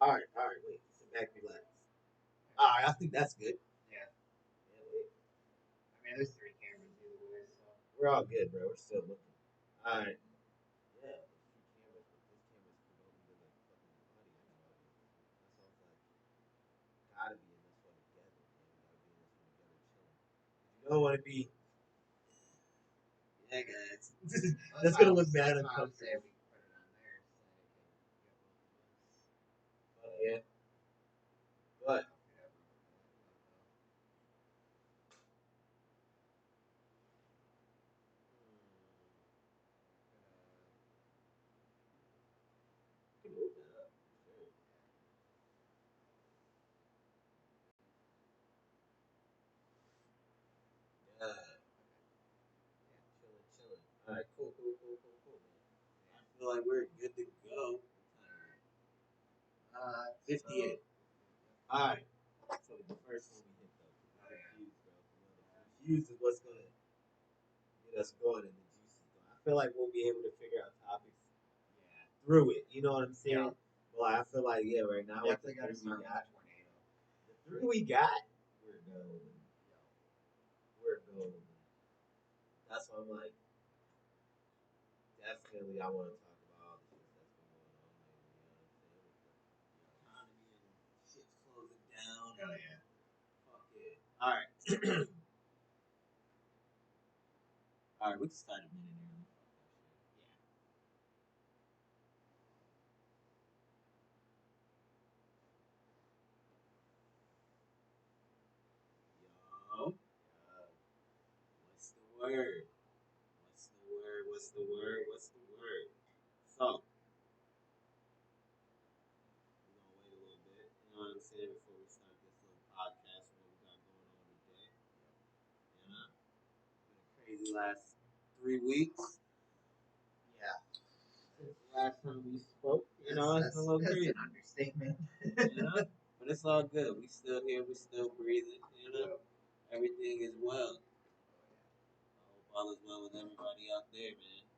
All right, wait. Sit back, relax. All right, I think that's good. Yeah. Yeah, wait. I mean, there's three cameras either way, so. We're all good, bro. We're still looking. All right. Yeah, there's two cameras, but this camera's predominantly like fucking audio. I got audio. That's why I was like, gotta be in this one together, man. We gotta be in this one together, chilling. You don't want to be, yeah, guys. That's gonna look bad That's on why I would say comfortable. we can put it on there so that it can get both of us. Yeah, but you can move that up. Sure. Yeah, chilling, chilling. All right, cool, cool, cool, cool, cool, man. I feel like we're good to go. 58. All right. So the first one we hit though, the fuse, bro. The fuse is what's gonna get us going and the juice is going. I feel like we'll be able to figure out topics through it. You know what I'm saying? Yeah. Well, I feel like right now with the Definitely got to three we start with got, the tornado. we're golden. We're golden. That's why I'm like, definitely I want to talk about all the shit that's been going on lately. You know what I'm saying? With the economy and shit's closing down. Oh yeah. Fuck it. All right. All right, we can start a minute early. Yo, what's the word? What's the word? What's the word? What's the word? So, we're gonna wait a little bit. You know what I'm saying? Before we start this little podcast, what we got going on today. You know, been a crazy last 3 weeks. Yeah. Since the last time we spoke, it's a little crazy. That's an understatement. You know, but it's all good. We still here. We still breathing. You know, everything is well. I hope all is well with everybody out there, man.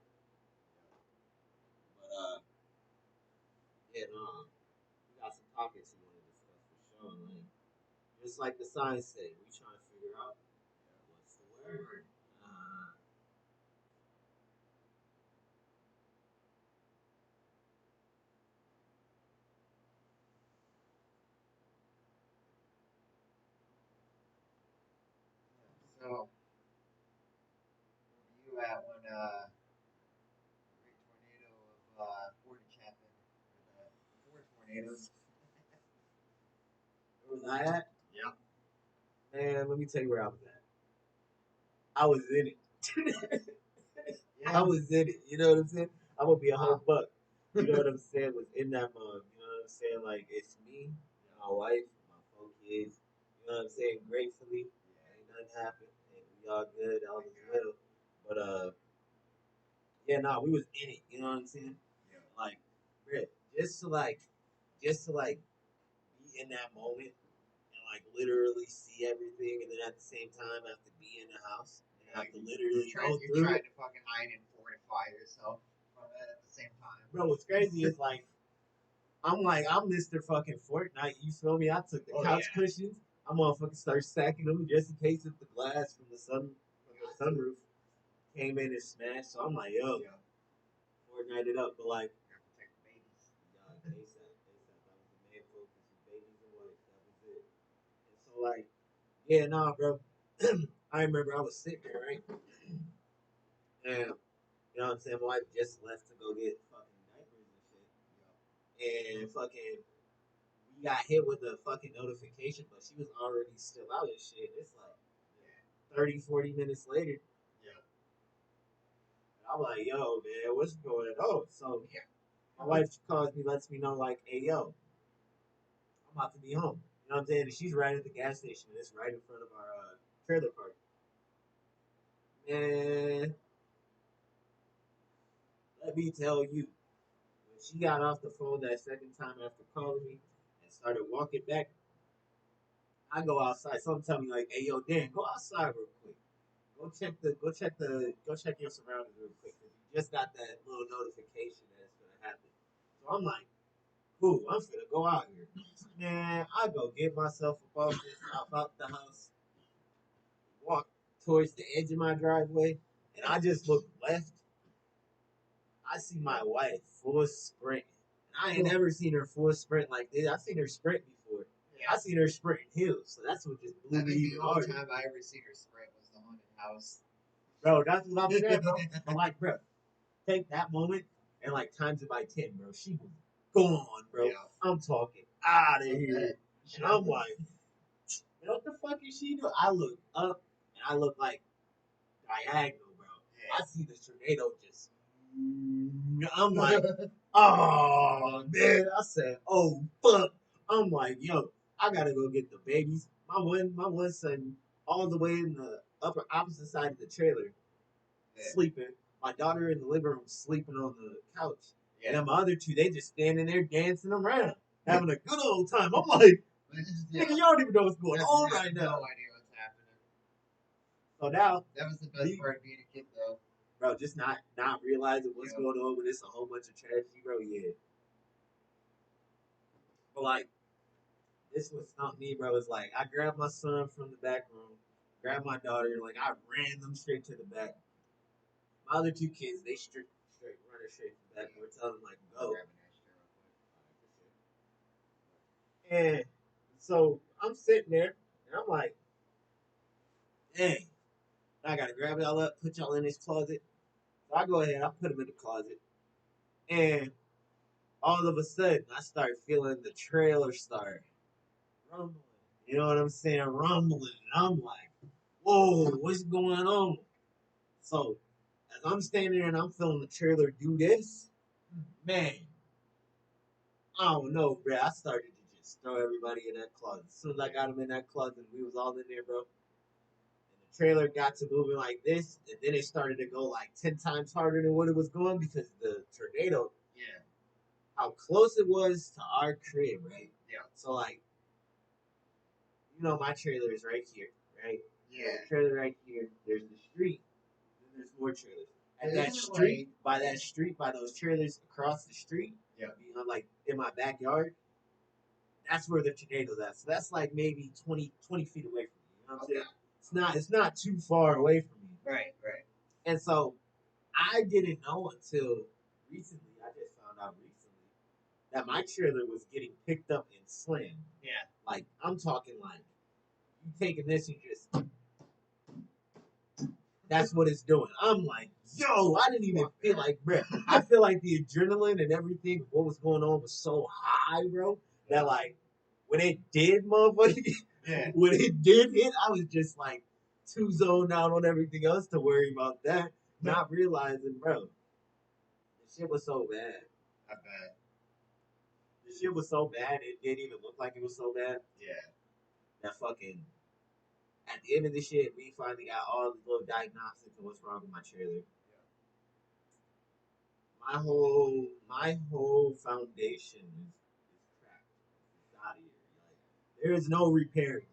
But yeah, no, we got some topics we want to discuss for sure. Like, just like the signs say, we trying to figure out what's the word. So, where were you at when the big tornado of Portage happened? Or the four tornadoes? Where was I at? Yeah. Man, let me tell you where I was at. I was in it. I Yeah. was in it. You know what I'm saying? I'm gonna be a whole Wow. buck. You know what I'm saying? Was in that mug. You know what I'm saying? Like it's me, my wife, my 4 kids. You know what I'm saying? Gratefully, ain't nothing happened, and we all good, all is well. But yeah, nah, we was in it. You know what I'm saying? Yeah. Like, bro, just to like be in that moment and like literally see everything, and then at the same time have to be in the house and have to literally go You're through trying it. to fucking hide and fortify yourself from it at the same time. Bro, what's crazy is I'm Mr. fucking Fortnite. You feel me? I took the couch cushions. I'm gonna fucking start stacking them just in case if the glass from the sunroof came in and smashed. So I'm like, yo, Fortnite it up. But like, You have to protect the babies. ASAP, ASAP. That was the main focus. Babies and wife. That was it. And so like, yeah, nah, bro. I remember I was sitting there, right? And you know what I'm saying? My wife just left to go get fucking diapers and shit. And fucking we got hit with a fucking notification, but she was already still out and shit. It's like 30, 40 minutes later. Yeah. I'm like, yo, man, what's going on? So my wife calls me, lets me know, like, hey, yo, I'm about to be home. You know what I'm saying? And she's right at the gas station, and it's right in front of our trailer park. Man, let me tell you, when she got off the phone that second time after calling me and started walking back, I go outside. Someone tell me like, "Hey, yo, Dan, go outside real quick. Go check your surroundings real quick because you just got that little notification that it's gonna happen." So I'm like, Ooh, I'm finna go out here. Man, I go get myself a bus, hop out the house, walk towards the edge of my driveway, and I just look left. I see my wife full sprint. I ain't never seen her full sprint like this. I've seen her sprint before. Yeah. I seen her sprint in hills, so that's what just blew I me think even the only harder. time I ever seen her sprint was the haunted house. Bro, that's what I'm saying, bro. But like, bro, take that moment and like times it by 10, bro. She was gone, bro. Yeah. I'm talking out of here. And I'm like, what the fuck is she doing? I look up and I look like diagonal, bro. Yeah. I see the tornado just. I'm like, oh man. I said, oh fuck. I'm like, yo, I gotta go get the babies. My one son, all the way in the upper opposite side of the trailer, sleeping. My daughter in the living room sleeping on the couch. Yeah. And then my other two, they just standing there dancing around, having a good old time. I'm like, nigga, y'all don't even know what's going on right now. No idea what's happening. So now that was the best part of being a kid, though. Bro, just not realizing what's going on when it's a whole bunch of tragedy, bro. Yeah. But like, this what stumped me, bro. Is like I grabbed my son from the back room, grabbed my daughter, like I ran them straight to the back. My other two kids, they straight running straight to the back. We're telling them like go. And so I'm sitting there, and I'm like, dang, I gotta grab y'all up, put y'all in this closet. So I go ahead, I put them in the closet, and all of a sudden, I start feeling the trailer start rumbling. You know what I'm saying? Rumbling. And I'm like, whoa, what's going on? So, as I'm standing there and I'm feeling the trailer do this, man, I don't know, bro. I started to just throw everybody in that closet. As soon as I got them in that closet, we was all in there, bro. And the trailer got to moving like this, and then it started to go like 10 times harder than what it was going because the tornado, yeah, how close it was to our crib, right? Yeah. So, like, my trailer is right here, right? Yeah. The trailer right here. There's the street. Then there's more trailers. At that street, by that street, by those trailers across the street, yeah, like in my backyard, that's where the tornado's at. So that's like maybe 20 feet away from me. You know what I'm saying? It's not too far away from me. Right, right. And so I didn't know until recently. I just found out recently that my trailer was getting picked up and slammed. Yeah. Like I'm talking like you taking this and just that's what it's doing. I'm like, yo, I didn't even feel like, bro. I feel like the adrenaline and everything, what was going on was so high, bro, that like when it did, motherfucker, yeah, when it did hit, I was just like too zoned out on everything else to worry about that. Not realizing, bro, the shit was so bad. I bet. The shit was so bad, it didn't even look like it was so bad. Yeah. That fucking at the end of the shit, we finally got all the little diagnostics of what's wrong with my trailer. My whole foundation is cracked. It's out of here. Like, there is no repairing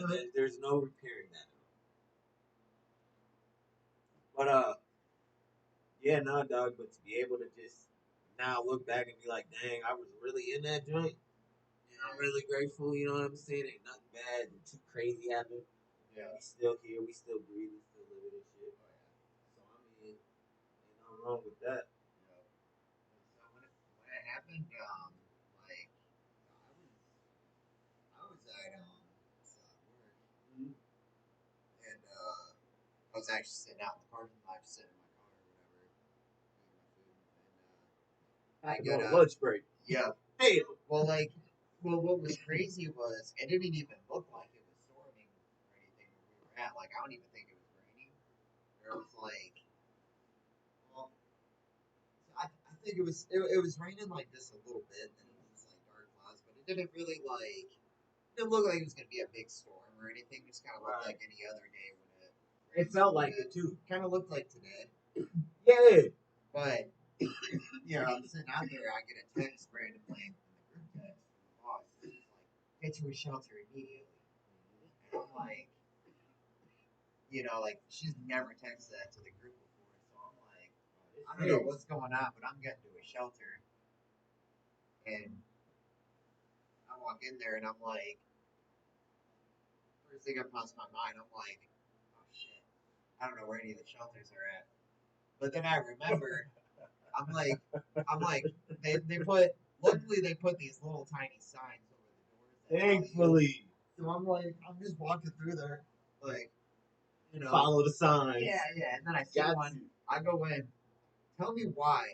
that. There's no repairing that. But yeah, no, dog. But to be able to just now look back and be like, dang, I was really in that joint. And I'm really grateful. You know what I'm saying? Ain't nothing bad and too crazy happened. Yeah, we still here. We still breathing. Still living this shit. Oh, yeah. So I mean, ain't nothing wrong with that. Yeah. So when it happened, like I was at work, mm-hmm, and I was actually sitting out in the parking lot, just sitting in my car or whatever, eating my food, and I got a lunch break. Yeah. Hey, well, what was crazy was it didn't even look like it was storming or anything where we were at. Like I don't even think it was raining. There was like, well, I think it was raining like just a little bit, and it was like dark clouds, but it didn't really like it didn't look like it was gonna be a big storm or anything. It just kind of looked like any other day when it felt like it too. Kind of looked like today. Yeah. But I'm sitting out there. I get a text randomly in the group text from the boss. She's like, "Get to a shelter immediately." And I'm like, like she's never texted that to the group before, so I'm like, I don't know what's going on, but I'm getting to a shelter, and I walk in there and I'm like, first thing that pops my mind, I'm like, oh shit, I don't know where any of the shelters are at. But then I remember, I'm like, I'm like, they put, luckily they put these little tiny signs over the doors that tell you. Thankfully, So I'm like, I'm just walking through there, like, follow the signs. yeah, yeah. And then I see Got one. to. I go in. Tell me why.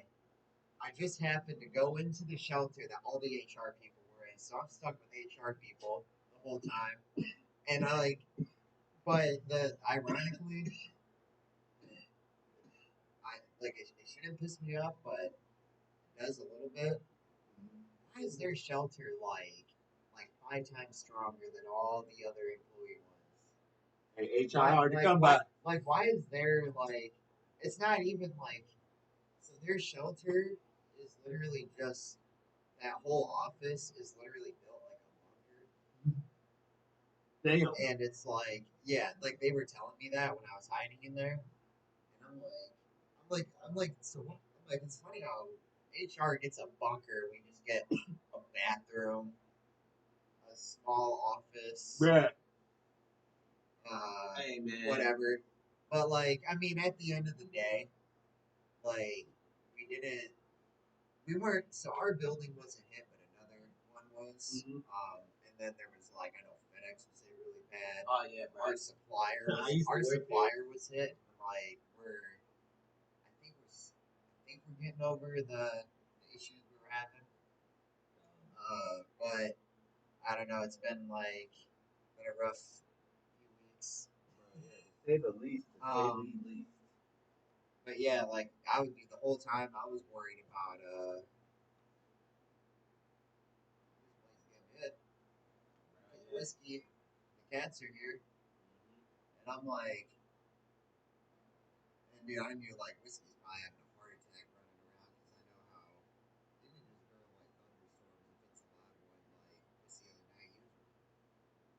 I just happened to go into the shelter that all the HR people were in, so I'm stuck with HR people the whole time. And I like, but the ironically, I like it shouldn't piss me off, but it does a little bit. Why is their shelter like 5 times stronger than all the other employee ones? Hey, HR hard to come by. Like why is there like it's not even like so their shelter is literally just that whole office is literally built like a bunker. Damn. And it's like, yeah, like they were telling me that when I was hiding in there. And I'm like, so what? I'm like, it's funny how HR gets a bunker. We just get a bathroom, a small office, Bruh. Hey, man. whatever. But like, I mean, at the end of the day, like, we didn't, we weren't. So our building wasn't hit, but another one was. Mhm. And then there was like, I know FedEx was hit really bad. Oh yeah, bro. Our supplier I was used to our work there. supplier was hit. And like, I think we're getting over the issues we were having. But I don't know. It's been a rough few weeks. Yeah, to say the least. To say Um, the least. but yeah, like I would be the whole time I was worried about this place getting hit. It's Right, whiskey. The cats are here, yeah. and I'm like, and dude, I knew like whiskey's probably having a heart attack running around because I know how even just during like thunderstorms, if it's a loud one, like just the other night, he was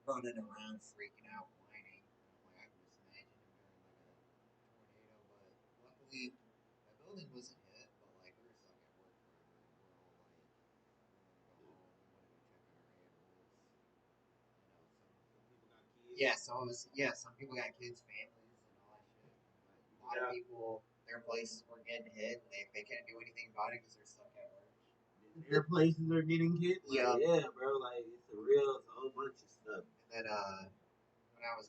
running around freaking out, whining. And I'm like, I can just imagine him during like a tornado. But luckily, my building wasn't hit. But like we were stuck at work forever, and we're all like, we want to go home. We want to go check on our animals. Some people got kids. Yeah, some people got kids, families, and all that shit. But a lot of Yeah. people, their places were getting hit, and they couldn't do anything about it because they're stuck at work. Their places are getting hit. Like, Yeah. yeah, bro. Like it's a whole bunch of stuff. And then when I was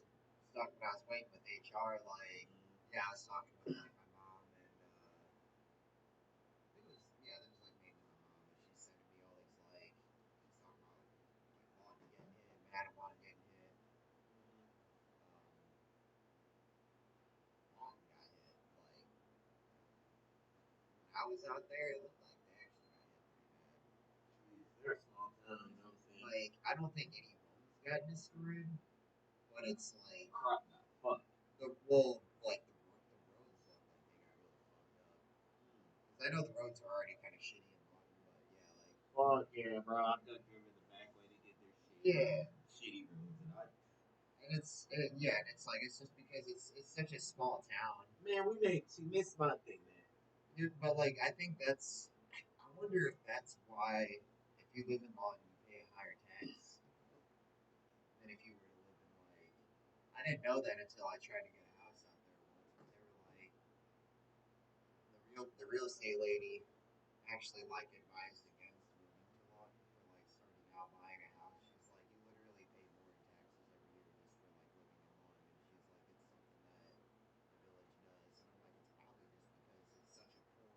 when I was waiting with HR, like yeah, I was talking with like my mom and I think it was yeah, that was like mainly my mom, and she's sending me all these like she's talking about like wanting to get hit, mad at wanting getting hit. Long got hit. Like when I was out there, it looked like they actually got hit pretty bad. Jeez, they're a small town. You know what I'm saying? Like I don't think any homes got destroyed, but it's like Crop got fucked. the well, like the roads look like they got really fucked up. Because I know the roads are already kind of shitty in London, but yeah, like Fuck yeah, bro. I've done driven the back way to get their shit. yeah, Shitty roads, and yeah, and it's like it's just because it's such a small town. man, she missed my thing, man. Dude, but like I think that's I wonder if that's why if you live in London you pay a higher tax than if you were to live in like I didn't know that until I tried to get a house out there once. But they were like the real estate lady actually like advised against moving to Lawton for like starting out buying a house. She's like, you literally pay more in taxes every year just for like living in Lawton. And she's like, it's something that the village does. And I'm like, it's probably just because it's such a poor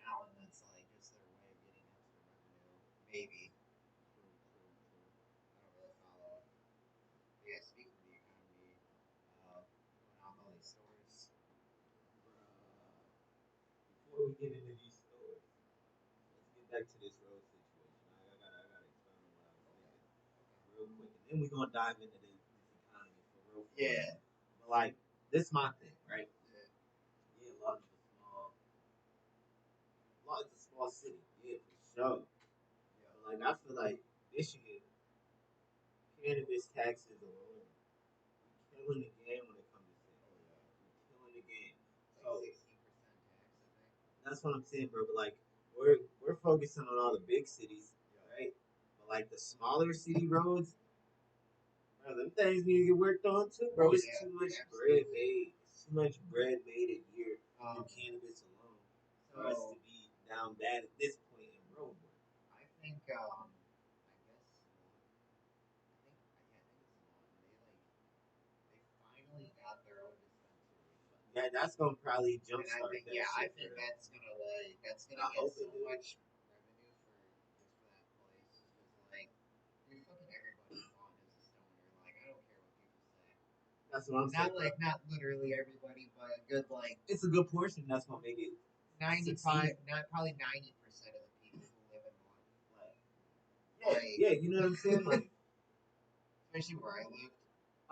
town that's like just their way of getting extra revenue. Maybe. I don't really follow. But yeah, speaking of the economy, going on all these stores. Before we get into these stores, let's get back to this road situation. I gotta expound on what I was Okay. thinking real quick, and then we're gonna dive into this economy for real. Yeah. But like, this is my thing, right? Yeah. Yeah, London's a small city, yeah, for sure. Yeah. But like, I feel like Michigan, cannabis taxes alone, we're killing the game when it comes to Oh sales. yeah. We're killing the game. It's So like 16% tax, I think. that's what I'm saying, bro. But like, we're focusing on all the big cities, Yeah. right? But Like the smaller city roads, bro, them things need to get worked on too, bro. Oh It's yeah, too much bread absolutely. made. It's too much bread made a year through Um, cannabis alone for us to so be down bad at this point in road work. I think I guess Lawton. They finally got their own dispensary. Yeah, that's gonna probably And I jumpstart think, that yeah, I shit for think them. that's gonna I get hope so it do. much revenue for that place. Just because like, dude, fucking everybody in Vaughn is a stoner. Like, I don't care what people say. That's what I'm saying, Not bro. like not literally everybody, but a good like It's a good portion. That's gonna make it 95, succeed. not probably 90% of the people who live in Vaughn. Yeah, Like, yeah, you know what I'm saying? Like, especially where I lived,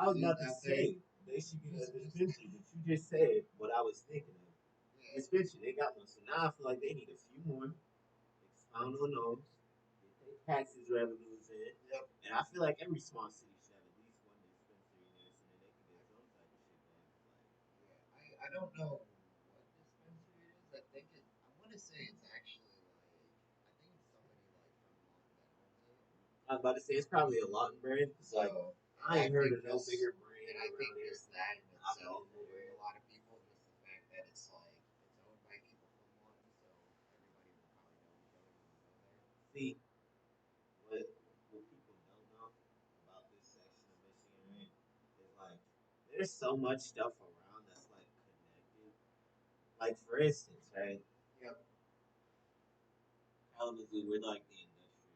I was lived about to out there. say they should get a Just dispensary, but you just said what I was thinking of. yeah, Dispensary, they got one, so now I feel like they need a few more. Expound on those, get their taxes revenues in, yep. and I feel like every small city should have at least one dispensary in there, so then they can get some type of shit going. Yeah, I don't know what dispensary it is. I think it. I want to say it's actually like. I think it's somebody like from Lawton that owns it. I was about to say it's probably a Lawton brand. It's like So I I ain't heard think of no just bigger brand and I around think here. just that in I've been itself will bring there. a lot of people. Just the fact that it's like it's owned by people from Lawton, so everybody will probably know each other when you go there. See what people don't know about this section of Michigan, right? Is like there's so much stuff around that's like connected. Like for instance, right? Yep. Kalamazoo, we're like the industrial.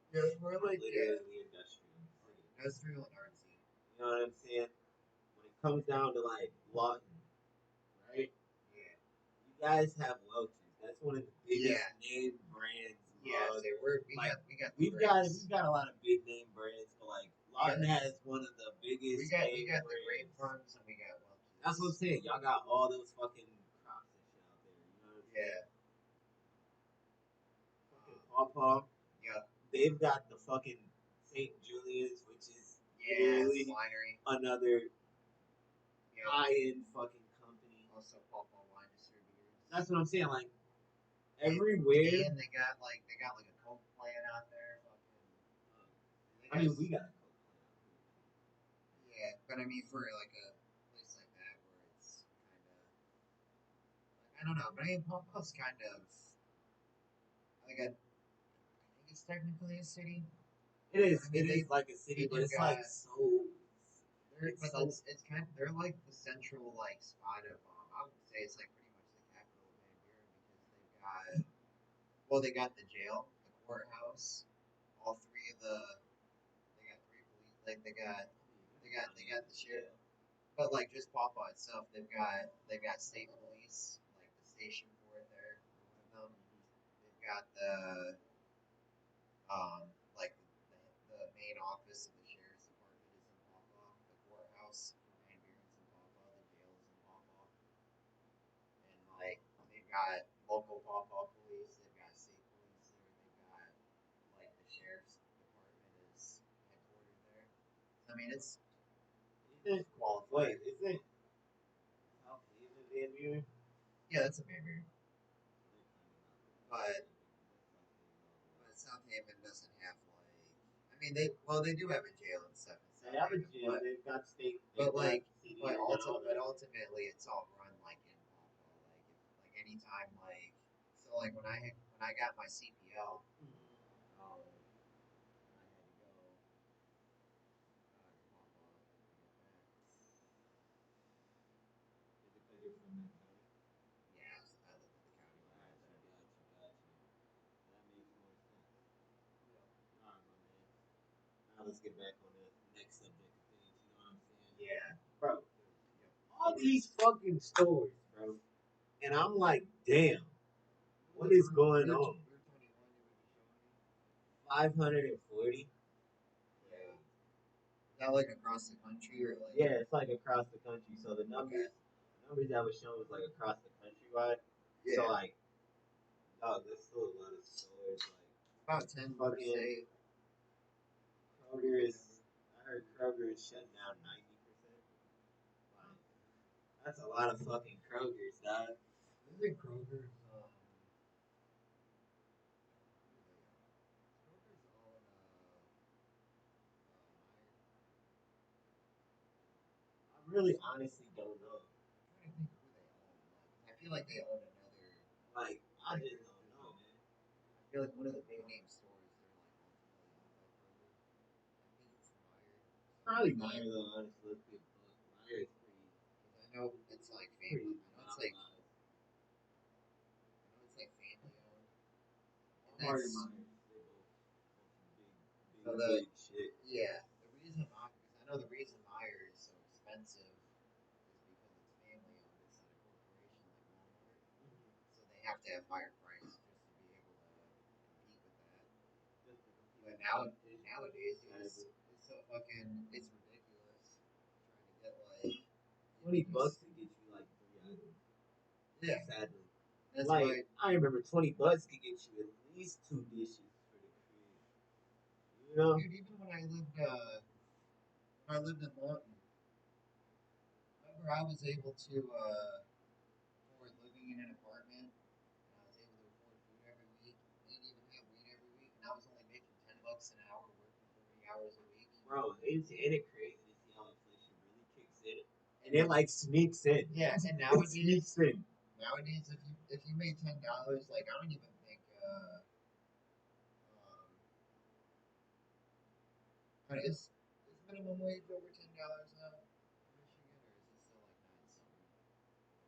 Yeah, You know what I'm saying? we're like Literally the industrial city. industrial and artsy. You know what I'm saying? When it comes down to like Lawton, right? Yeah. You guys have Welch's. That's one of the biggest Yeah. name brands. Yeah. So Like we got the we've grapes. got a lot of big name brands, but like Lawton has one of the biggest We name got the grape brands. farms and we got Welch's. That's what I'm saying. Y'all got all those fucking crops and shit out there. You know what I'm saying? Yeah. Fucking Pawpaw. Yep. They've got the fucking St. Julian's, which is Yeah. literally Winery. another Yep. high end fucking company. Also Pawpaw wine distributors. That's what I'm saying. Like And everywhere. and they got like a Coke plant out there. I mean, we got a Coke yeah, but I mean for like a place like that where it's kind of like I don't know, but I mean Pawpaw's kind of like I think it's technically a city. plant. It is. I mean It is like a city, but they've it's like got so. they're It's but so. it's kind of, they're like the central like spot of I would say it's like pretty much the capital of Van Buren because they've got well they got the jail, the courthouse, all three of the they got three police like they got the sheriff. But like just Pawpaw itself, they've got state police, like the station for it there, one of them. They've got the like the main office of the sheriff's department is in Pawpaw. The courthouse for Van Buren's in Pawpaw. The jail is in Pawpaw. And like they've got local Pawpaw police. They've got state police there. They've got like the sheriff's department is headquartered there. I mean Is it? it's qualified. Wait, is it? South Haven, Van Buren? Yeah, that's a Van Buren. But South Haven doesn't have like. I mean, they do have a jail and stuff in They South have a Haven, jail. They've got state. but They've got like, city and all but that. ultimately, it's all run like in Pawpaw. Like anytime, like so, like when I got my CPL, I had to go to Pawpaw to get that. Is it because you're from that county? Yeah, I lived in the county when I had that. That makes more sense. Yep. All right, my man. Now let's get back on the next subject of things. You know what I'm saying? Yeah. Bro, Yep. all these fucking stories, bro. And I'm like, damn, what is going on? 540? Yeah. Is that like across the country or like? Yeah, it's like across the country. So Okay. the numbers that was shown was like across the countrywide. So Yeah. like, dog, there's still a lot of stores. About 10 per Fucking state. Kroger is. I heard Kroger is shutting down 90%. Like, that's a lot of fucking Krogers, dog. I think Kroger's really honestly don't know. I'm trying to think who they own. Like, I feel like they own another. Like, I Like, just don't know, man. I feel like one of the big name stores. They're like ultimately owned by Kroger. I think it's Meyer. Probably Meyer though, honestly. Let's be a book. Meyer is pretty, Because I know it's like pretty family. monopolized. I know it's like family owned. And Walmart that's and Myers, they both big, so big, the big shit. yeah the reason why because I know the reason Meyer is so expensive is because it's family owned. It's not a corporation like Walmart. So they have to have higher prices just to be able to compete with that. Just to compete But with competition. nowadays Exactly. it's so fucking it's ridiculous trying to get like 20 bucks to get you like 3 items. yeah Sadly. that's Like, why I remember 20 bucks could get you at least 2 dishes for the crib. You know? dude even when I lived in Lawton remember I was able to afford living in an apartment and I was able to afford food every week and even have weed every week and I was only making $10 an hour working 40 hours a week. Bro, ain't it crazy to see how inflation really kicks in? And it like sneaks in. Yeah, and It sneaks in. nowadays if you made $10, like I don't even think is minimum wage over $10 now in Michigan, or is it still like nine something?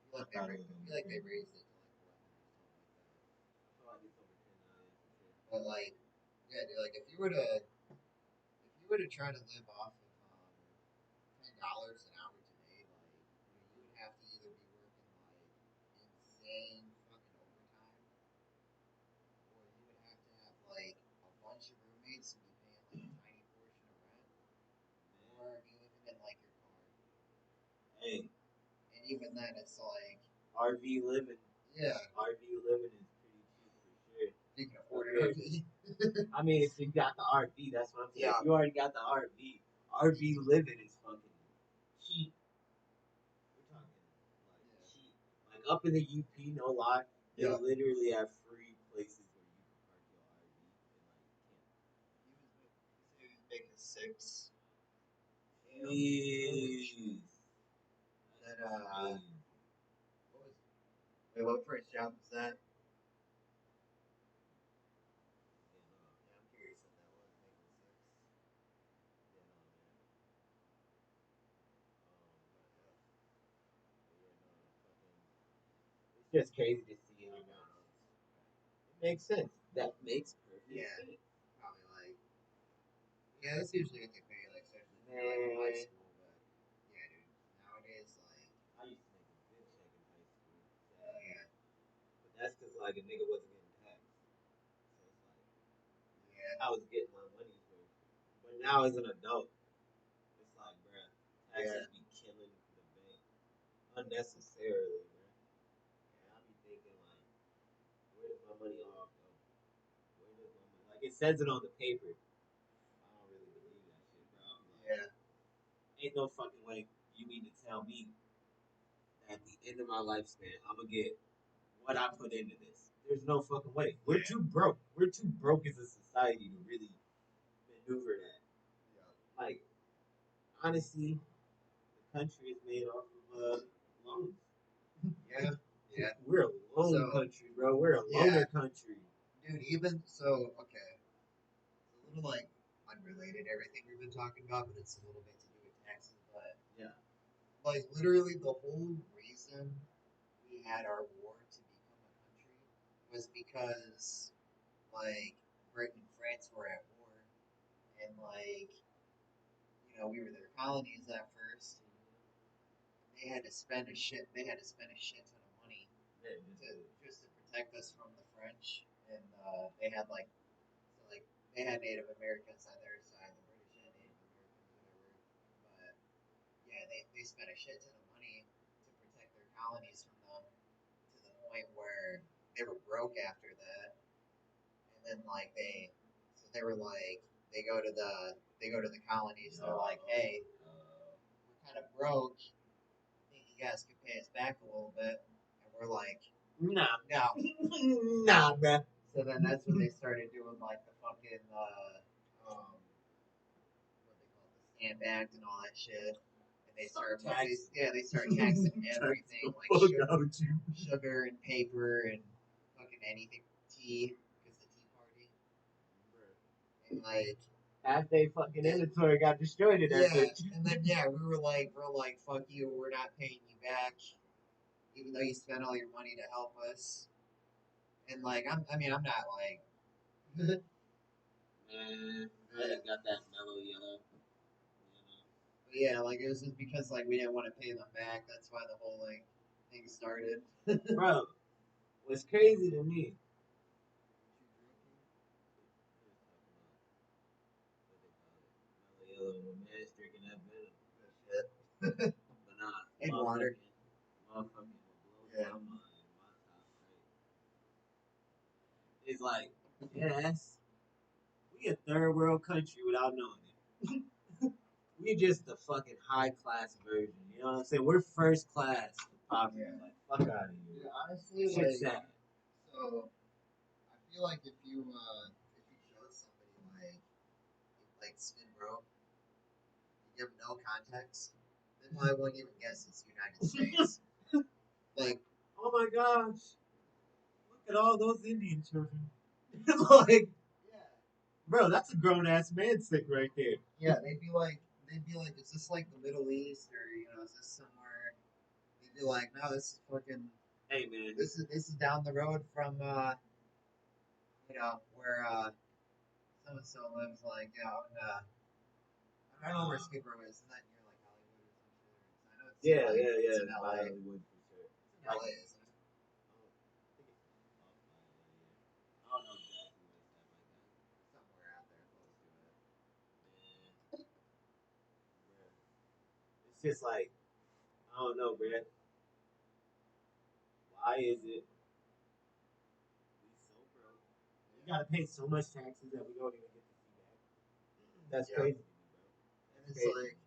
I feel like they raised it to like 11 or something like that. I feel like it's over 10 now, yeah, for sure. But like, yeah, dude, like if you were to try to live off of $10 an hour today, like you would have to either be working like insane fucking overtime, or you would have to have like a bunch of roommates and be paying like a tiny portion of rent, Man, or be living in like your car. hey, And even then, it's like, RV living. yeah, RV living is pretty cheap for sure. you can afford an RV. I mean, if you got the RV, that's what I'm saying. Yeah. If you already got the RV living is fucking cheap. We're talking like cheap. Like up in the UP, no lie, they Yeah. literally have free places where you can park your RV and like camp. He was making six. Jeez. Then, That's crazy. what was, wait, what first job was that? Yeah, no. Yeah, I'm curious what that was, making six. Yeah, no, man. But yeah, no, fucking. It's just crazy to see how much. It makes sense. That makes perfect Yeah, sense. probably like, yeah, that's usually what they pay, like, especially if you're like in high Man, school, but yeah, dude, nowadays, like, I used to make a good check in high school. oh Sad. yeah, But that's because like a nigga wasn't getting taxed. So it's like yeah, I was getting my money's worth. But now as an adult, it's like, bruh, yeah, taxes be killing the bank unnecessarily, bruh. And I be thinking like, where does my money all go? Where does my money like it says it on the paper. I don't really believe that shit, bro. I'm like, yeah, ain't no fucking way you mean to tell me that at the end of my lifespan I'm gonna get what I put into this. There's no fucking way. We're yeah, too broke. We're too broke as a society to really maneuver that. yeah, Like, honestly, the country is made off of loans. yeah, yeah. We're a loan So, country, bro. We're a yeah, loaner country. dude, even so, okay, it's a little like unrelated to everything we've been talking about, but it's a little bit to do with taxes. But Yeah. like literally, the whole reason we had our war to become a country was because like Britain and France were at war, and like we were their colonies at first. They had to spend a shit. They had to spend a shit ton of money Man, to just to protect us from the French, and they had like so like they had Native Americans on their side, the British had Native Americans, whatever. But yeah, they spent a shit ton of money to protect their colonies from them to the point where they were broke after that, and then like they were like they go to the colonies. They're like, hey, we're kind of broke. I think you guys could pay us back a little bit, and we're like, nah. no. Nah, bruh. So then that's when they started doing like the fucking what they call it, the Stamp Act and all that shit. and they start they start taxing everything like Fuck out you. sugar and paper and fucking anything, tea, because the Tea Party, and like Half they fucking inventory got destroyed in that yeah, bitch. and then we're like fuck you, we're not paying you back, even though you spent all your money to help us, and like I'm not like Man, I got that mellow yellow. but yeah, like it was just because like we didn't want to pay them back. That's why the whole like thing started. Bro, what's crazy to me. Mellow yellow, my man's drinking that venom. Shit. But nah, And water. Motherfucking blows Yeah. my mind. My top, right? It's like, yes, we a third world country without knowing it. We just the fucking high class version. You know what I'm saying? We're first class poverty. Yeah. Like, fuck out of here. Yeah, honestly, Shit's sad. so I feel like if you showed somebody like Skid Row, you give them no context, they probably wouldn't even guess it's United States. Like, Oh my gosh. Look at all those Indian children. Like, yeah, bro, that's a grown ass man stick right there. yeah, they'd be like, is this like the Middle East or is this somewhere? They'd be like, no, this is fucking, Hey man. this is down the road from where so and so lives, like out in I don't know where Skid Row is. Isn't that near like Hollywood or some shit? I know it's Yeah, like, yeah, yeah. it's in LA. Hollywood for sure. It's in LA, isn't it? I don't know exactly what it's at like that. Somewhere out there close to it. Man, bruh. It's just like, I don't know, bruh. Why is it we so broke? We gotta pay so much taxes that we don't even get to see back. That's Yeah. crazy to me, bro. And it's Crazy. like,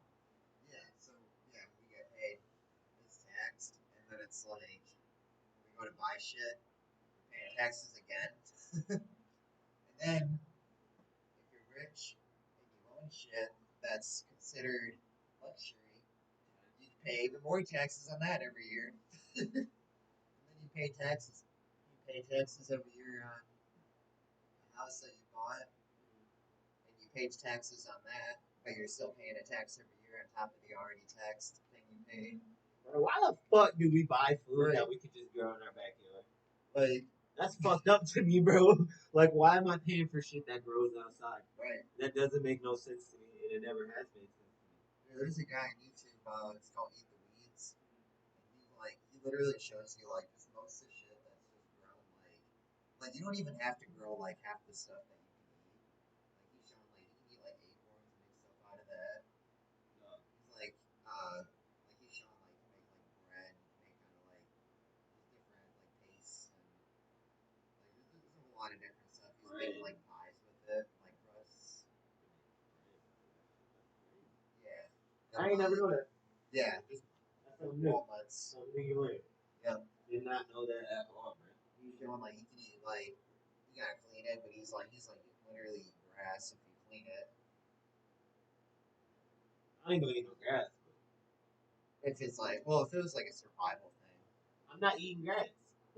yeah, so yeah, we get paid, it's taxed, and then it's like we go to buy shit, we're paying taxes again. And then if you're rich and you own shit that's considered luxury, you pay even more taxes on that every year. And then you pay taxes. You pay taxes every year on a house that you bought, and you pay taxes on that, but you're still paying a tax every year on top of the already taxed thing you paid. Bro, why the fuck do we buy food Right. that we could just grow in our backyard? Like, That's fucked up to me, bro. Like, why am I paying for shit that grows outside? right. That doesn't make no sense to me, and it never has made sense to me. There's a guy on YouTube, it's called Eat the Weeds. And he literally shows you, like, just most of the shit that's just grown, like, you don't even have to grow, like, half the stuff that you can eat. Like, he's showing, like, you can eat, like, acorns and make stuff out of that. He's like he's showing, like, you make, like, bread, you can make out of, like, these different, like, pastes, and, like, there's a lot of different stuff. He's making, like, pies with it, like, crusts. Yeah. I ain't never know that. Yeah, just That's something new. walnuts. Something you learn. Yep. Did not know that at all, man. He's showing like you can eat like you gotta clean it, but he's like you can literally eat grass if you clean it. I ain't gonna eat no grass. If it's like if it was like a survival thing. I'm not eating grass.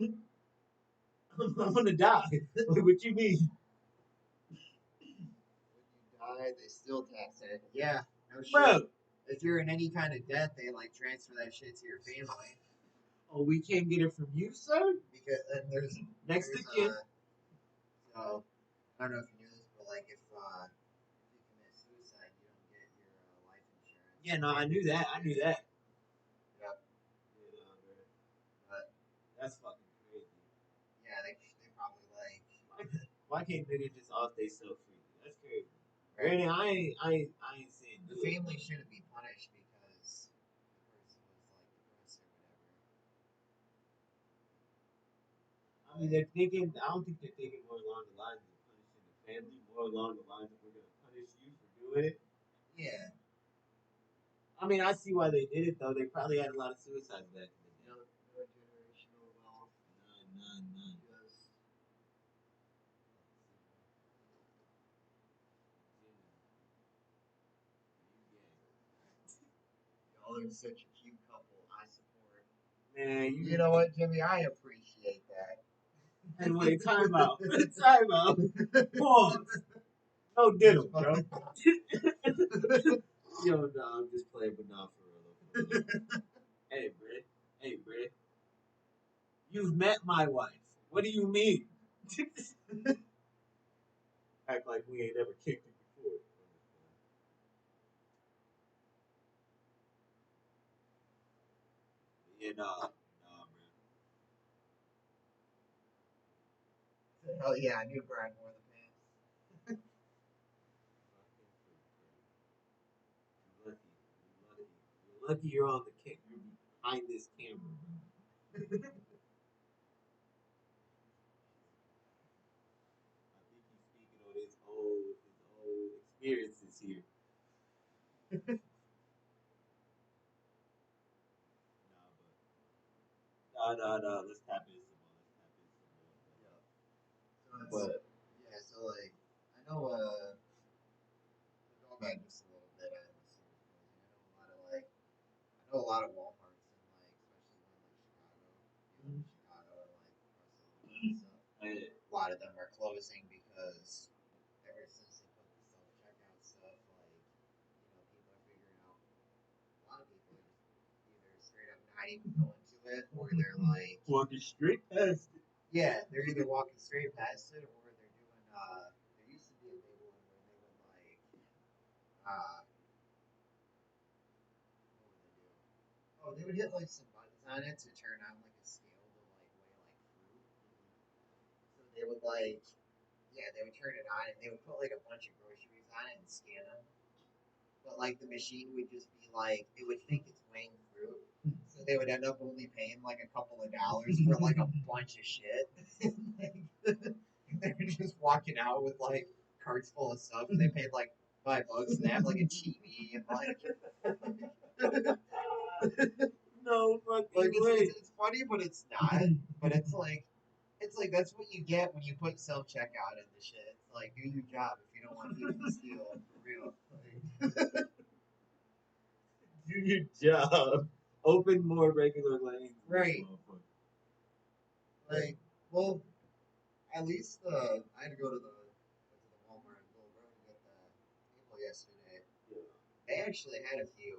I'm gonna die. Like, what you mean? When you die, they still tax it. Yeah, no shit. Bro. If you're in any kind of debt, they like transfer that shit to your family. Oh, we can't get it from you, sir? Because and there's Next there's, to kin. So I don't know if you knew this, but like if you commit suicide, you don't get your life insurance. Yeah, no, I knew that. I knew that. Yep. You know, bro. But That's fucking crazy. yeah, they probably like. Why can't niggas just off they self free? That's crazy. Right. Granted, I ain't saying The family shouldn't be punished because the person was like depressed or whatever. I mean, they're thinking. I don't think they're thinking more along the lines of punishing the family, more along the lines of we're gonna punish you for doing it. Yeah. I mean, I see why they did it though. They probably had a lot of suicides back in the day. No generational wealth. None. Just Oh, they're such a cute couple. I support. Man, You know what, Jimmy? I appreciate that. Hey, wait, time out. Time out. Pause. No diddle, bro. Yo, no, I'm just playing, but not for real. Hey, Brit. Hey, Brit. You've met my wife. What do you mean? Act like we ain't ever kicked it before. Yeah, nah, Oh yeah, I knew Brian wore the pants. bro. You're lucky you're on the kick. You're behind this camera, bro. I think he's speaking on his old experiences here. Nah. Let's tap in some more. Let's tap in some more. Yeah. So it's But yeah. So like I know going back just a little bit. I know a lot of Walmarts in like especially one like Chicago, and stuff. A lot of them are closing because ever since they put the self checkout stuff, people are figuring out. A lot of people are just either straight up not even going to it, or they're like walking straight past it. yeah, they're either walking straight past it, or they're doing. There used to be a big one where they would like what would they do? Oh, they would hit like some buttons on it to turn on like a scale to like weigh like fruit. So they would like yeah, they would turn it on and they would put like a bunch of groceries on it and scan them. But like the machine would just be like it would think it's weighing fruit. So they would end up only paying like a couple of dollars for like a bunch of shit. Like, they were just walking out with like carts full of stuff. And they paid like $5 and they have like a TV and like No fucking like way. it's funny, but it's not. But it's like that's what you get when you put self checkout in the shit. It's like do your job if you don't want people to steal for real. Like, Do your job. Open more regular lanes. right. Like well, at least I had to go to the Walmart in Gold Road to get the cable yesterday. Yeah. They actually had a few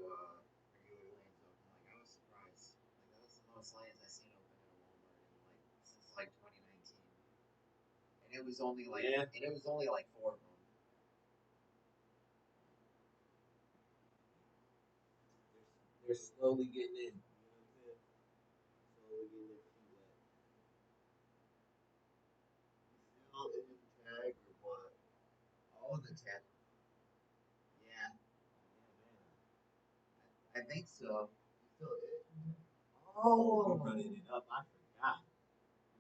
regular lanes open. Like I was surprised. Like that was the most lanes I seen open at a Walmart in like since like 2019. And it was only like Yeah. and it was only like four of them. They're slowly getting in. You know what I'm saying? Slowly getting their feet wet. Still in the tag or what? Oh, the tag. Yeah, I think so. Still it? Oh, Oh, we're running it up. I forgot.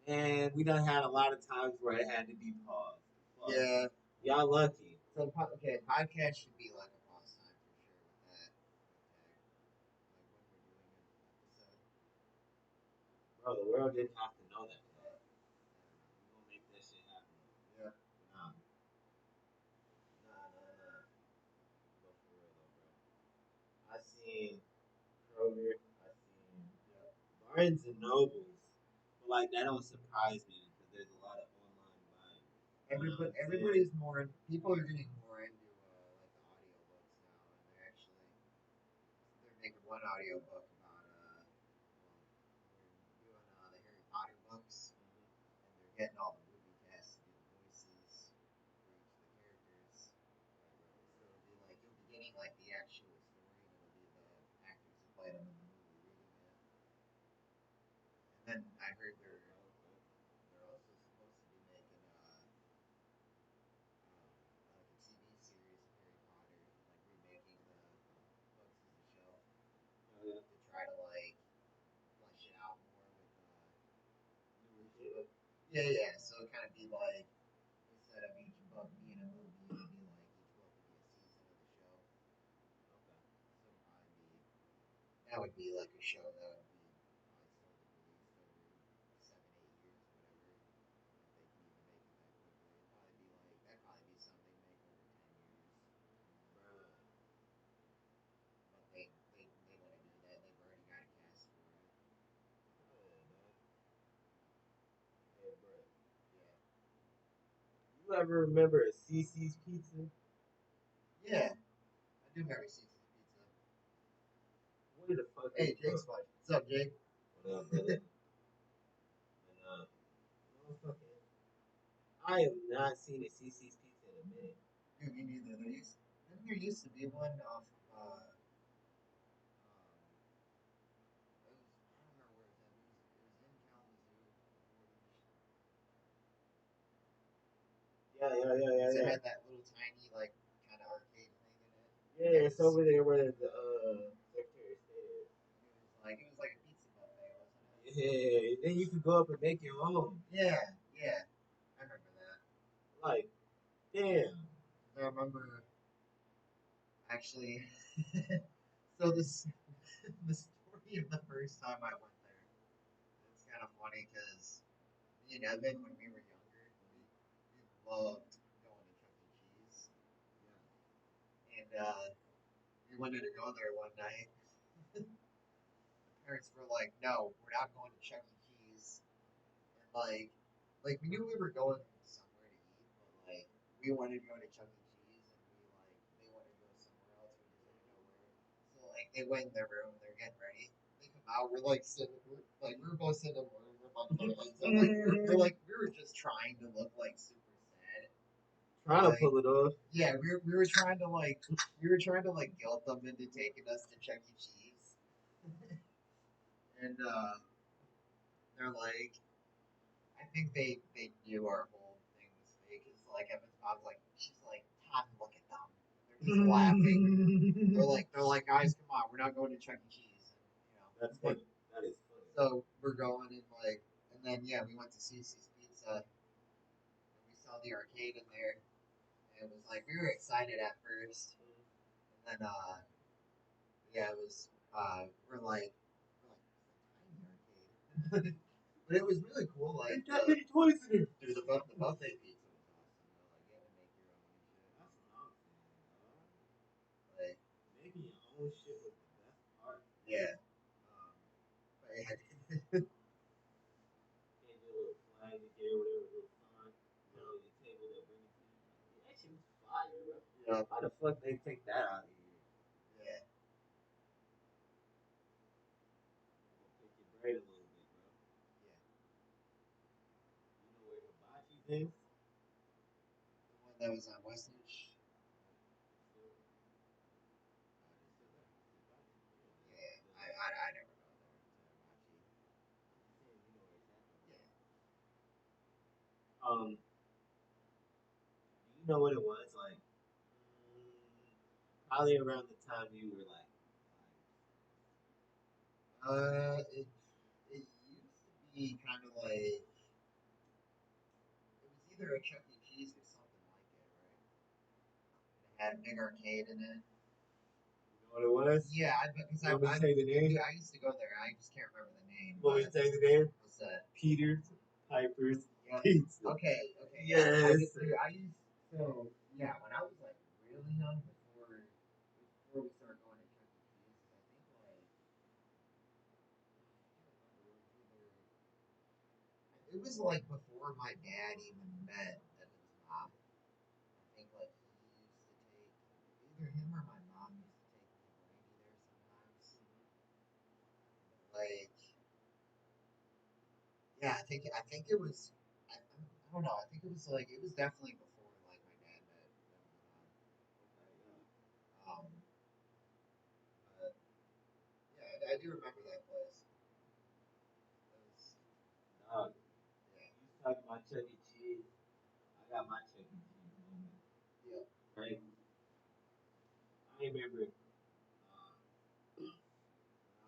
Man, we done had a lot of times where it had to be paused. Fuck. yeah. Y'all lucky. So okay, podcast should be like a pause time for sure with that. Like when we're doing an episode. Bro, the world didn't have to know that. Yeah. We gonna make that shit happen. Yeah. Nah, Nah. go for real though, bro. I seen Kroger. I seen Barnes and Nobles. But like that don't surprise me because there's a lot of online buying. You know what I'm saying? Everybody's more. People are getting more into like the audiobooks now, and they're making one audiobook about they're doing the Harry Potter books, and they're getting all the movie cast to do the voices for each of the characters. So it'll be like you'll be getting like the actual story, and it'll be the actors who play them in the movie reading it. And then I heard they're also supposed to be making like a TV series of Harry Potter, like remaking the books as a show Yeah. to try to like flesh it out more with newer shit. Yeah. So it kind of be like instead of each book being a movie, it'd be like each book would be a season of the show. Okay. So it'd probably be that would be like a show that would be probably slowly released over 7, 8 years or whatever. If they can even make it that quickly, that'd probably be something they make over 10 years. Bruh. But they want to ever remember a CC's pizza? Yeah, I do remember Caesar's Pizza. Where the fuck is Hey, Jake's watching. What's up, Jake? what up, brother? And, motherfucking, I have not seen a CC's pizza in a minute. Dude, me neither. There used to be one off. I don't remember where it's at. It was in Kalamazoo. Yeah, yeah, yeah, yeah, Because it yeah. had that little tiny, like, kind of arcade thing in it. Yeah, it's over there where the Secretary of State is. It was like a pizza buffet, wasn't it? Yeah, then you can go up and make your own. Yeah, yeah. I remember that. Like, damn. I remember actually. So this the story of the first time I went there. It's kind of funny because me and Evan, when we were younger, we loved going to Chuck E. Cheese, and we wanted to go there one night. My parents were like, "No, we're not going to Chuck E. Cheese." And like we knew we were going somewhere to eat, but like we wanted to go to Chuck E. Cheese, and they wanted to go somewhere else. We just didn't know where. So like they went in their room, they're getting ready. They come out, we're like sitting, we were both sitting in the room, like our heads up, like we were just trying to look like super sad. Trying to Like pull it off. yeah, we were trying to like guilt them into taking us to Chuck E. Cheese, and they're like, I think they knew our whole thing was fake. Cause like Evan's mom's like, she's like, Tom, look at them. They're just laughing. They're like, guys, come on, we're not going to Chuck E. Cheese. That's But funny. That is funny. so we're going and like, and then yeah, we went to Cece's Pizza and we saw the arcade in there. And it was like we were excited at first, and then yeah, it was we're like tiny arcade, but it was really cool. Like Ain't that many toys in here? dude, the buffet pizza was awesome. Though. Like you had to make your own and shit. That's what I'm saying, dog. Like Making your own shit was the best part. yeah, but yeah, Gave you a little flag in here, whatever, a little sign. You know, your table that bring it to you. That shit was fire, bro. yeah, Why the fuck they take that out of here? yeah. Take your brain a little bit, bro. Yeah. You know where Hibachi's is? The one that was on Westnedge. Yeah, I never go there to Hibachi. Yeah. Do you know what it was like? Probably around the time you were like, It used to be kind of like it was either a Chuck E. Cheese or something like it, right? It had a big arcade in it. you know what it was? Yeah, because You want me to tell you the name? I used to go there. I just can't remember the name. You want me to tell you the name? What's that? Peter's Piper's Yeah. Pizza. Okay. Okay. Yes. Yeah. I used so yeah when I was like really young before we started going to Chuck E. Cheese. I think like it was like before my dad even met Evan's mom. I think like he used to take either him or my mom used to take me and Brandy there sometimes. Like yeah, I think it was I don't know. I think it was like it was definitely before like my dad met Evan's mom. Um, but yeah, I do remember that place. That was Dog, yeah you was talking about Chuck E. Cheese. I got my Chuck E. Cheese moment. yeah Right? I remember when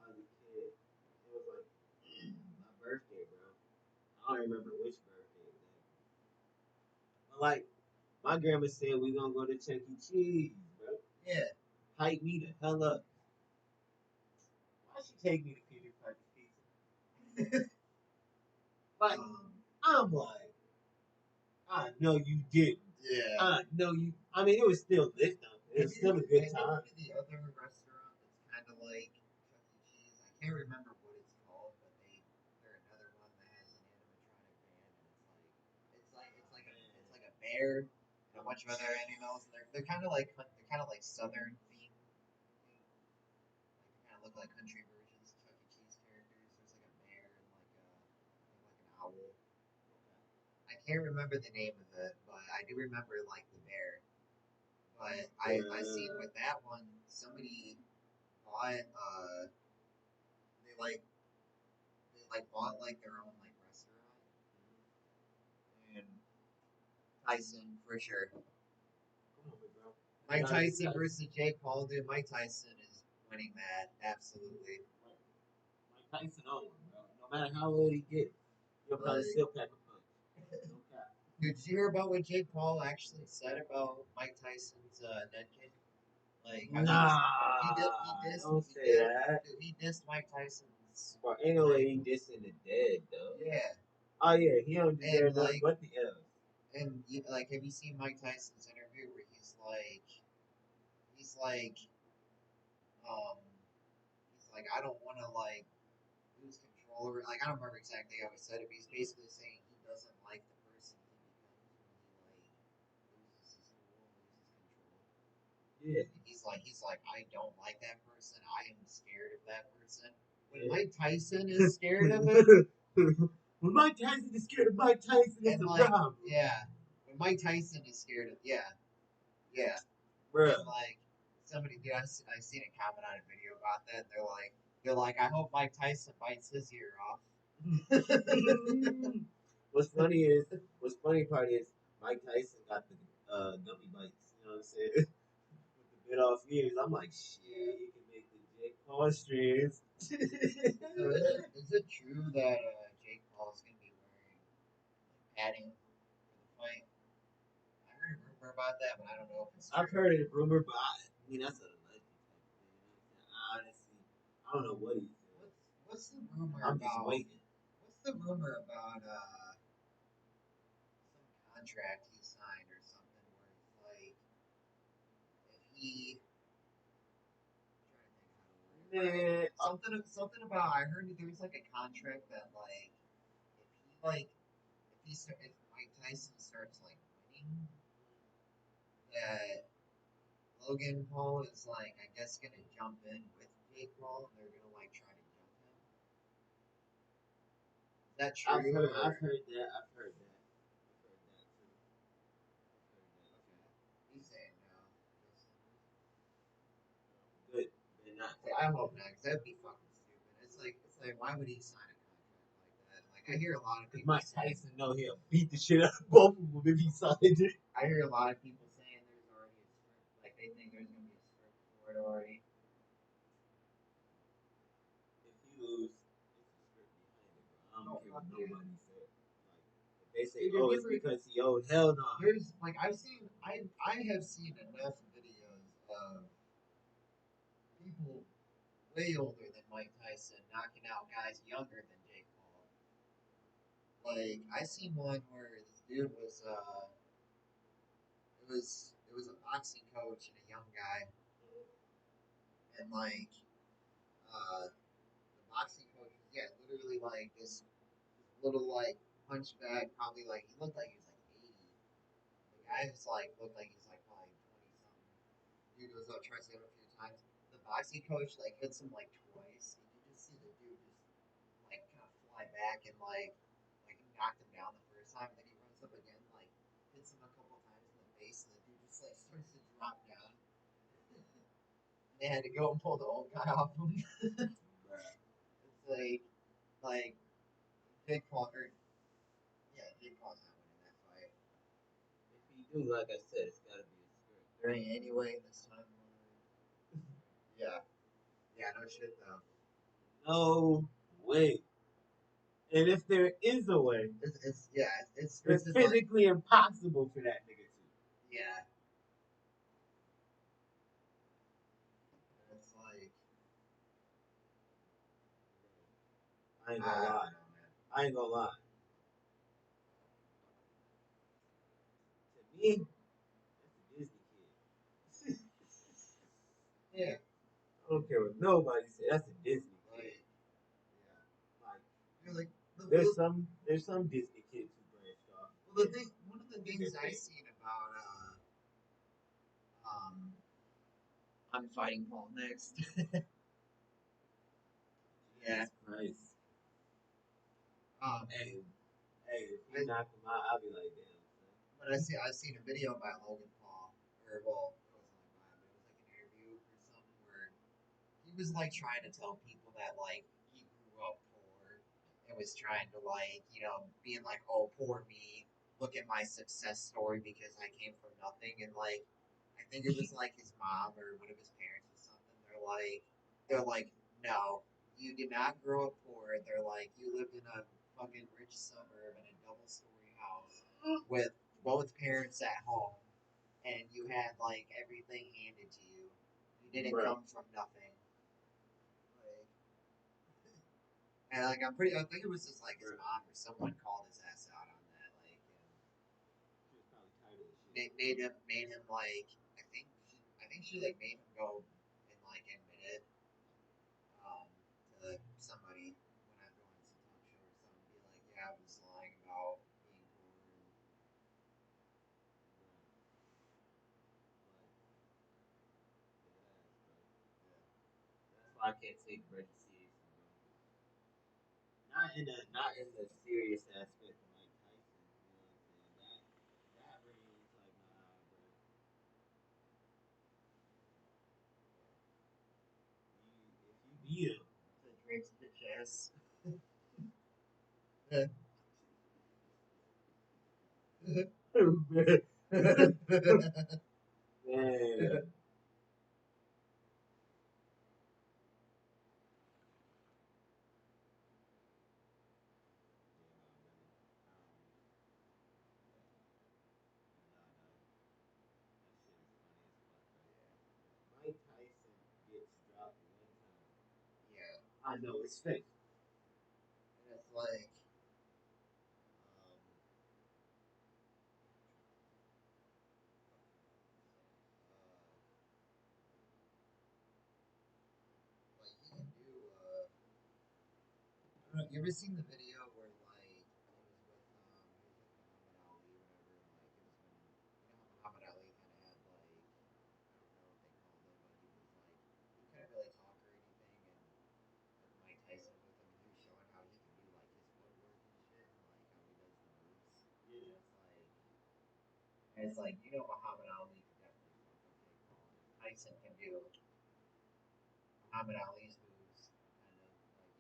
I was a kid, it was like my birthday, bro. I don't remember which birthday exactly. But like, my grandma said we gonna go to Chuck E. Cheese, bro. yeah. Hype me the hell up. Why she take me to Peter Piper's Pizza? Like, I'm like, I know you didn't. Yeah. I know you. I mean, it was still lit though. It was still a good time. The other restaurant that's kind of like Chuck E. Cheese. I can't remember what it's called, but they're another one that has an animatronic band, and it's like a bear and a bunch of other animals. And they're kind of like southern themed. Like they kind of look like country versions of Chuck E. Cheese characters. There's like a bear and like an owl. I can't remember the name of it, but I do remember like the bear. But I seen with that one somebody bought they like they like bought like their own like restaurant and Tyson for sure. Come on, big bro. Mike Gotta be Tyson Tyson. versus Jake Paul, dude. Mike Tyson is winning that absolutely. Mike Tyson on one, bro. No matter how old he gets, he'll probably Like, still pack a punch. No cap. dude, did you hear about what Jake Paul actually said about Mike Tyson's neck kick? Like how Nah, don't he say did that. dude, he dissed Mike Tyson's Bro, ain't no way like he dissing the dead, though. yeah, Oh, yeah, he don't and deserve nothing but the L's. like have you seen Mike Tyson's interview where he's like um he's like I don't want to like lose control or like I don't remember exactly how he said it, but he's basically saying he doesn't like the person he becomes when he like loses his cool and loses control. Yeah. He's like I don't like that person. I am scared of that person. When Yeah. Mike Tyson is scared of him, When Mike Tyson is scared of Mike Tyson, it's and a like problem. yeah, when Mike Tyson is scared of yeah, Bruh. and like somebody dude, I seen a comment on a video about that. They're like I hope Mike Tyson bites his ear off. what's funny is, what's funny part is, Mike Tyson got the gummy bites. You know what I'm saying? With the bit off ears, I'm like, shit, you can make the Jake Paul streams. So is it true that Jake Paul is going to be wearing like, padding for the fight? I heard a rumor about that, but I don't know if it's true. I've heard it rumor, but I mean that's a legend type of thing. You know what I'm saying? Honestly, I don't know what he's doing. What's the rumor I'm just about? waiting. What's the rumor about some contract he signed or something where it's like if he I'm trying to think how to word it. Man, Something about I heard that there was like a contract that like if Mike Tyson starts like winning that Logan Paul is like I guess gonna jump in with Jake Paul and they're gonna like try to jump him. Is that true? I've heard that. I've heard that. I've heard that too. Okay. He's saying no. Good, but not. I hope not, because that'd be fucking stupid. It's like why would he sign a contract like that? Like I hear a lot of Because people Mike saying Tyson know he'll beat the shit out of both of them if he signed it. I hear a lot of people saying there's already a script, like they think there's gonna be a script for it already. If he lose, it's a script behind it, bro. I don't care what Yeah. nobody said. Like if they say, Dude, "Oh, it's because he owed," hell no. There's like I have seen enough videos of people way older than Mike Tyson knocking out guys younger than Jake Paul. Like I seen one where this dude was it was a boxing coach and a young guy and like the boxing coach was yeah literally like this little like hunchback probably like he looked like he was like 80. The guy was like looked like he's like probably 20 something. Dude goes up tries to hit him a few times. The boxing coach like hits him like twice and you just see the dude just like kind of fly back and like he knocked him down the first time, and then he runs up again, like hits him a couple times in the face, and the dude just like starts to drop down. They had to go and pull the old guy off him. It's like Jake Paul or yeah, Jake Paul's not winning that fight. If he do, like I said, it's gotta be a script. There ain't any way this time. Yeah, yeah, no shit though. No way. And if there is a way, It's yeah, it's like physically impossible for that nigga to. yeah, it's like I ain't gonna I lie. don't know, man. I ain't gonna lie. To me, that's a Disney kid. Yeah, I don't care what nobody says. That's a Disney kid. like Like you're like there's some Disney kids who branched off. well, the thing, one of the things I seen about um I'm fighting Paul next. Yeah. Nice. Um, Hey, hey, if I, you knock him out, I'll be like, damn, son. but I seen a video by Logan Paul, or well, it wasn't like by him, but it was like an interview or something where he was like trying to tell people that like he grew up poor and was trying to like being like, oh, poor me, look at my success story because I came from nothing. And like I think it was like his mom or one of his parents or something, they're like no, you did not grow up poor. They're like, you lived in a fucking rich suburb in a double story house with both parents at home, and you had like everything handed to you. You didn't Bro. come from nothing. Like, and like I think it was just like his mom or someone called his ass out on that. Like, She was probably tired of this shit. made him like I think she like made him go and like admit it to somebody when I go on some talk show or something. Be like, yeah, I was lying about being poor. And, That's why I can't take Reggie seriously, bro. Not in the serious aspect of Mike Tyson. You know what I'm saying? That range, like, nah, bro. If you beat him, to Drake's bitch ass. man. Mike Tyson gets dropped one time. Yeah, I know it's fake. and it's like like he can do. I don't know. You ever seen the video where like he was with Muhammad Ali, whatever, and like it was when Muhammad Ali kind of had like I don't know what they called him, but he was like he couldn't really talk or anything, and like Mike Tyson was with him, and he was showing how he can do like his footwork and shit, and like how he does the moves. Yeah. And it's like Muhammad Ali could definitely fuck up Jake Paul, and Tyson can do Muhammad Ali's moves, kind of like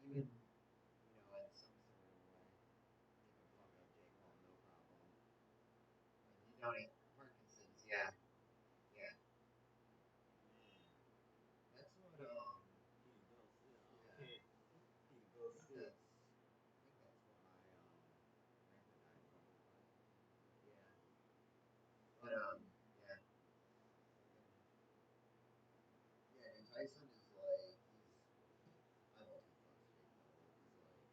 even in some sort of way, he can fuck up Jake Paul no problem. And you don't need Parkinson's, yeah, yeah. That's what He can go sit. yeah. Okay. He can go sit. I think that's why Rampant died from it, but yeah. But yeah. Yeah, and Tyson is like I love he fucks Jake Paul up. He's like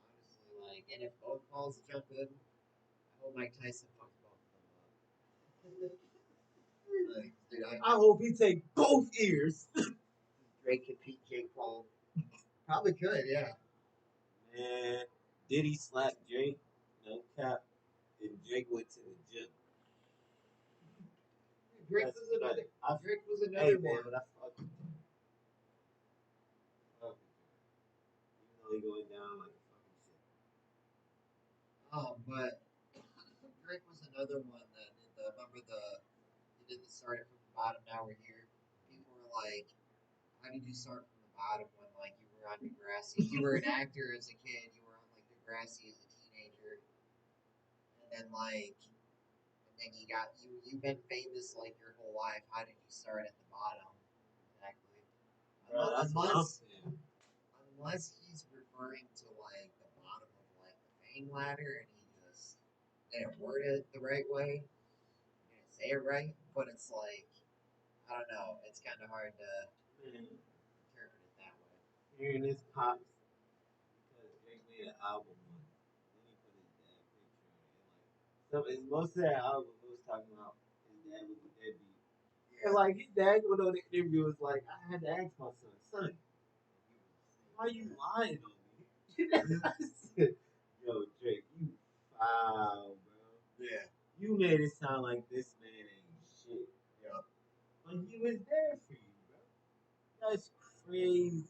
honestly like, and if both Pauls jump in, I hope Mike Tyson fucks both of them up. Like, dude, I hope he take both ears. Drake could beat Jake Paul. Probably could, yeah. Man, did he slap Drake? No cap. And Drake went to the gym. Drake That's was another. Drake was hey another man, one. but I fuck with him. Fuck with him. Even though he going down like a fucking shit. But Drake was another one that did the. Remember he did the started from the bottom. Now we're here. People were like, "How did you start from the bottom when like you were on Degrassi? You were an actor as a kid. You were on like Degrassi as a teenager, and then you've been famous like your whole life. How did you start at the bottom? Exactly. Bro, that's what I'm saying. Unless he's referring to like the bottom of like the fame ladder and he just didn't word it the right way, didn't say it right, but it's like I don't know, it's kind of hard to Man, interpret it that way. hearing this pops because Drake made an album once. Then he put his dad picture on it. And like, most of that album was talking about his dad was a deadbeat. And like his dad went on the interview was like, I had to ask my son, why you lying on me? I said, yo, Drake, you Wow, bro. Yeah. You made it sound like this man ain't shit. Yeah. But he was there for you, bro. That's crazy.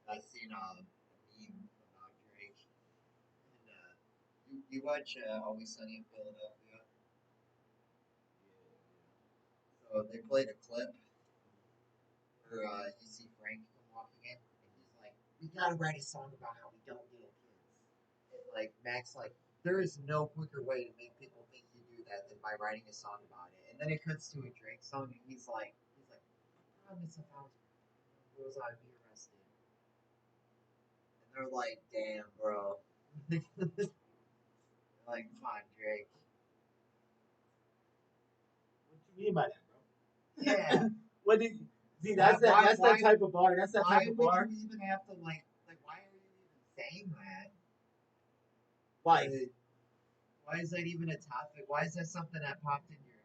I seen a meme about Drake, and you watch Always Sunny in Philadelphia. So they played a clip where you see Frank come walking in, and he's like, "We gotta write a song about how we don't nail kids." And like Max, like, there is no quicker way to make people think you do that than by writing a song about it. And then it cuts to a Drake song, and he's like, "I promise if I was girls, I'd be arrested." And they're like, "Damn, bro." Like, come on, Drake. What you mean by that, bro? Yeah. What did see? Why? That's that. Why? That's that Why? type of bar. That's that Why type of would bar. you even have to like? Why are you even saying that? Like, Why is that even a topic? Why is that something that popped in your head?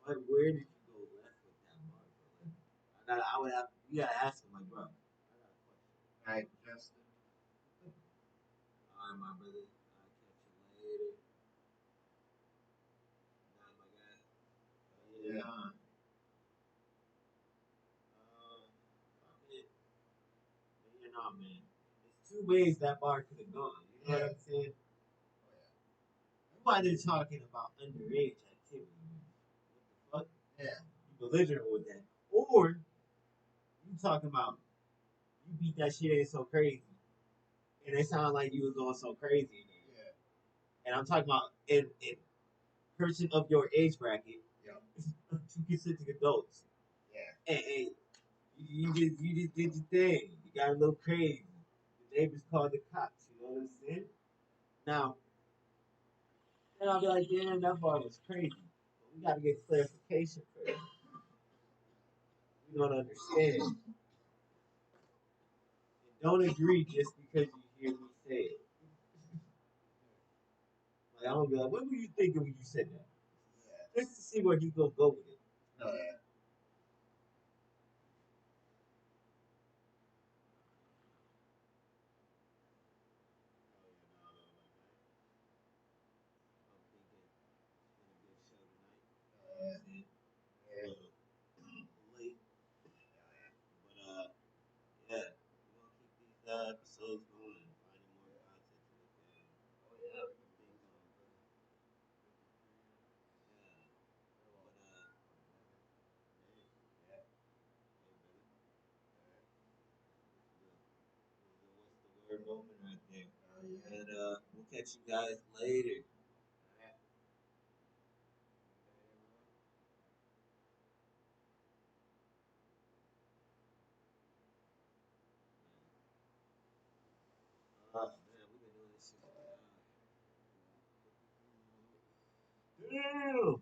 like, where did you go left with that bar, bro? Like, I would have. You gotta ask him, like, bro. I got a question. Right, Justin. All right, my brother. I'll catch you later. Nah, my guy. Yeah. Yeah. Man, you know, man. There's two ways that bar could have gone. You know what I'm saying? You either talking about underage activity. What the fuck? Yeah. You belligerent with that. Or you talking about you beat that shit ain't so crazy. And it sounded like you was going so crazy. Yeah. And I'm talking about in person of your age bracket, Yeah. two consenting adults. Yeah. And you just did your thing. You got a little crazy. The neighbors called the cops. You know what I'm saying? Now, then I'll be like, damn, that bar was crazy. But we gotta get clarification first. We don't understand. And don't agree just because you hear me say it. Like, I'm gonna be like, what were you thinking when you said that? Yeah. Just to see where he's gonna go with it. Yeah. Yeah. Yeah. Late, but yeah, we're gonna keep these episodes going, finding more content to look at. Oh yeah. Think, yeah, but hey, Yeah. hey, brother, what's the word moment right there? Oh yeah. And we'll catch you guys later. Man, we've been doing this shit. Damn.